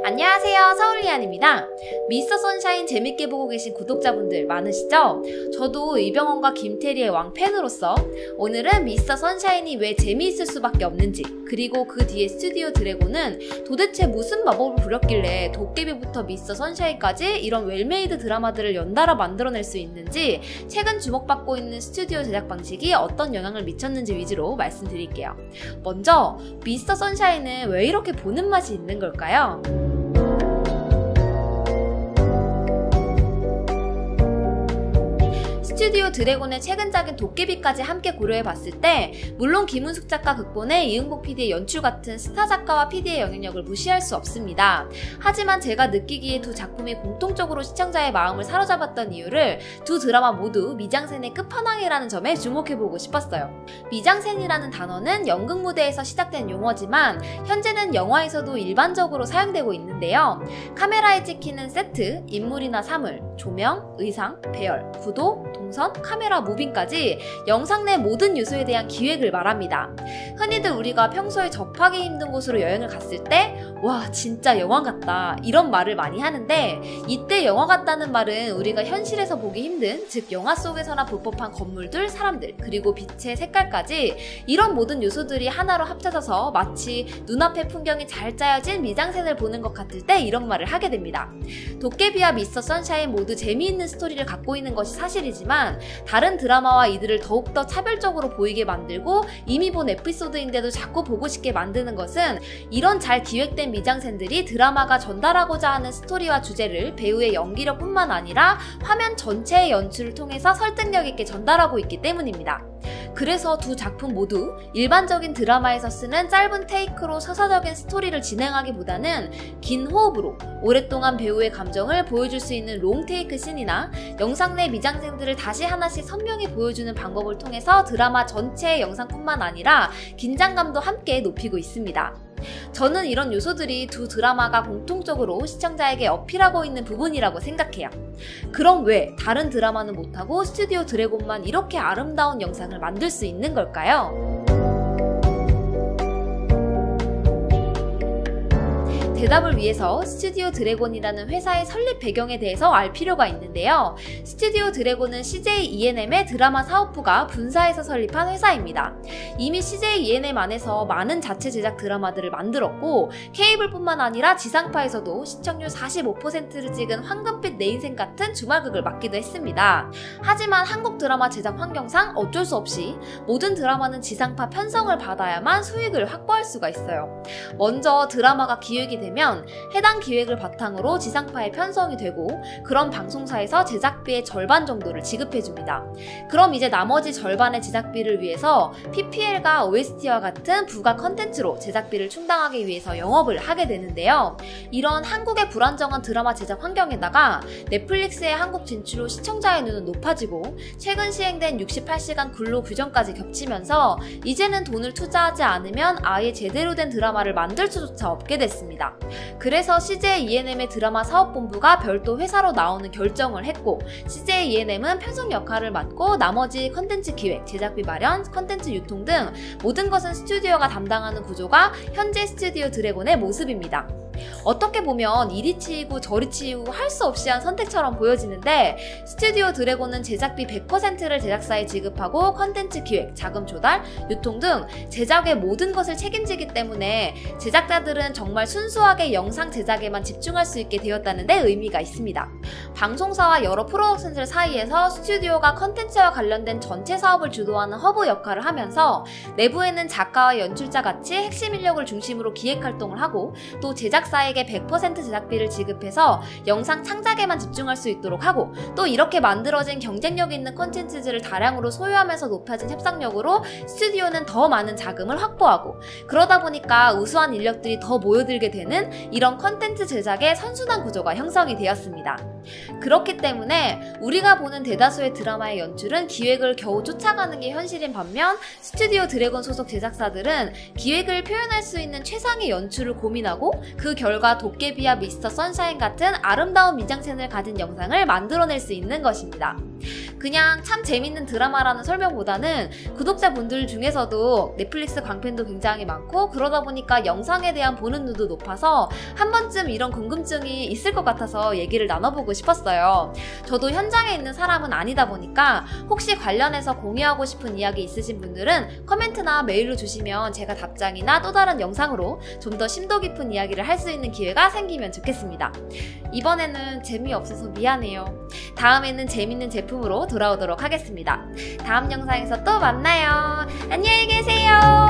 안녕하세요, 서울리안입니다. 미스터 선샤인 재밌게 보고 계신 구독자분들 많으시죠? 저도 이병헌과 김태리의 왕 팬으로서 오늘은 미스터 선샤인이 왜 재미있을 수밖에 없는지, 그리고 그 뒤에 스튜디오 드래곤은 도대체 무슨 마법을 부렸길래 도깨비부터 미스터 선샤인까지 이런 웰메이드 드라마들을 연달아 만들어낼 수 있는지, 최근 주목받고 있는 스튜디오 제작 방식이 어떤 영향을 미쳤는지 위주로 말씀드릴게요. 먼저 미스터 선샤인은 왜 이렇게 보는 맛이 있는 걸까요? 스튜디오 드래곤의 최근작인 도깨비까지 함께 고려해봤을 때 물론 김은숙 작가 극본에 이응복 PD의 연출 같은 스타 작가와 PD의 영향력을 무시할 수 없습니다. 하지만 제가 느끼기에 두 작품이 공통적으로 시청자의 마음을 사로잡았던 이유를 두 드라마 모두 미장센의 끝판왕이라는 점에 주목해보고 싶었어요. 미장센이라는 단어는 연극 무대에서 시작된 용어지만 현재는 영화에서도 일반적으로 사용되고 있는데요. 카메라에 찍히는 세트, 인물이나 사물, 조명, 의상, 배열, 구도, 동선, 카메라 무빙까지 영상 내 모든 요소에 대한 기획을 말합니다. 흔히들 우리가 평소에 접하기 힘든 곳으로 여행을 갔을 때 와, 진짜 영화 같다 이런 말을 많이 하는데, 이때 영화 같다는 말은 우리가 현실에서 보기 힘든, 즉 영화 속에서나 볼 법한 건물들, 사람들, 그리고 빛의 색깔까지 이런 모든 요소들이 하나로 합쳐져서 마치 눈앞의 풍경이 잘 짜여진 미장센을 보는 것 같을 때 이런 말을 하게 됩니다. 도깨비와 미스터 선샤인 모두 재미있는 스토리를 갖고 있는 것이 사실이지만 다른 드라마와 이들을 더욱더 차별적으로 보이게 만들고 이미 본 에피소드인데도 자꾸 보고 싶게 만드는 것은 이런 잘 기획된 미장센들이 드라마가 전달하고자 하는 스토리와 주제를 배우의 연기력뿐만 아니라 화면 전체의 연출을 통해서 설득력 있게 전달하고 있기 때문입니다. 그래서 두 작품 모두 일반적인 드라마에서 쓰는 짧은 테이크로 서사적인 스토리를 진행하기보다는 긴 호흡으로 오랫동안 배우의 감정을 보여줄 수 있는 롱 테이크 씬이나 영상 내 미장센들을 다시 하나씩 선명히 보여주는 방법을 통해서 드라마 전체의 영상뿐만 아니라 긴장감도 함께 높이고 있습니다. 저는 이런 요소들이 두 드라마가 공통적으로 시청자에게 어필하고 있는 부분이라고 생각해요. 그럼 왜 다른 드라마는 못하고 스튜디오 드래곤만 이렇게 아름다운 영상을 만들 수 있는 걸까요? 대답을 위해서 스튜디오 드래곤이라는 회사의 설립 배경에 대해서 알 필요가 있는데요. 스튜디오 드래곤은 CJ ENM의 드라마 사업부가 분사해서 설립한 회사입니다. 이미 CJ ENM 안에서 많은 자체 제작 드라마들을 만들었고, 케이블뿐만 아니라 지상파에서도 시청률 45%를 찍은 황금빛 내 인생 같은 주말극을 맡기도 했습니다. 하지만 한국 드라마 제작 환경상 어쩔 수 없이 모든 드라마는 지상파 편성을 받아야만 수익을 확보할 수가 있어요. 먼저 드라마가 기획이 되면 해당 기획을 바탕으로 지상파에 편성이 되고, 그런 방송사에서 제작비의 절반 정도를 지급해줍니다. 그럼 이제 나머지 절반의 제작비를 위해서 PPL과 OST와 같은 부가 컨텐츠로 제작비를 충당하기 위해서 영업을 하게 되는데요. 이런 한국의 불안정한 드라마 제작 환경에다가 넷플릭스의 한국 진출로 시청자의 눈은 높아지고 최근 시행된 68시간 근로 규정까지 겹치면서 이제는 돈을 투자하지 않으면 아예 제대로 된 드라마를 만들 수조차 없게 됐습니다. 그래서 CJ ENM의 드라마 사업본부가 별도 회사로 나오는 결정을 했고, CJ ENM은 편성 역할을 맡고 나머지 컨텐츠 기획, 제작비 마련, 컨텐츠 유통 등 모든 것은 스튜디오가 담당하는 구조가 현재 스튜디오 드래곤의 모습입니다. 어떻게 보면 이리 치이고 저리 치이고 할 수 없이 한 선택처럼 보여지는데, 스튜디오 드래곤은 제작비 100%를 제작사에 지급하고 컨텐츠 기획, 자금 조달, 유통 등 제작의 모든 것을 책임지기 때문에 제작자들은 정말 순수하게 영상 제작에만 집중할 수 있게 되었다는 데 의미가 있습니다. 방송사와 여러 프로덕션들 사이에서 스튜디오가 컨텐츠와 관련된 전체 사업을 주도하는 허브 역할을 하면서 내부에는 작가와 연출자 같이 핵심 인력을 중심으로 기획 활동을 하고, 또 제작사에게 100% 제작비를 지급해서 영상 창작에만 집중할 수 있도록 하고, 또 이렇게 만들어진 경쟁력 있는 콘텐츠들을 다량으로 소유하면서 높아진 협상력으로 스튜디오는 더 많은 자금을 확보하고, 그러다 보니까 우수한 인력들이 더 모여들게 되는 이런 콘텐츠 제작의 선순환 구조가 형성이 되었습니다. 그렇기 때문에 우리가 보는 대다수의 드라마의 연출은 기획을 겨우 쫓아가는 게 현실인 반면, 스튜디오 드래곤 소속 제작사들은 기획을 표현할 수 있는 최상의 연출을 고민하고 그 결과 도깨비와 미스터 선샤인 같은 아름다운 미장센을 가진 영상을 만들어낼 수 있는 것입니다. 그냥 참 재밌는 드라마라는 설명보다는 구독자분들 중에서도 넷플릭스 광팬도 굉장히 많고 그러다 보니까 영상에 대한 보는 눈도 높아서 한 번쯤 이런 궁금증이 있을 것 같아서 얘기를 나눠보고 싶었어요. 저도 현장에 있는 사람은 아니다 보니까 혹시 관련해서 공유하고 싶은 이야기 있으신 분들은 코멘트나 메일로 주시면 제가 답장이나 또 다른 영상으로 좀 더 심도 깊은 이야기를 할 수 있는 기회가 생기면 좋겠습니다. 이번에는 재미없어서 미안해요. 다음에는 재밌는 제품으로 돌아오도록 하겠습니다. 다음 영상에서 또 만나요. 안녕히 계세요.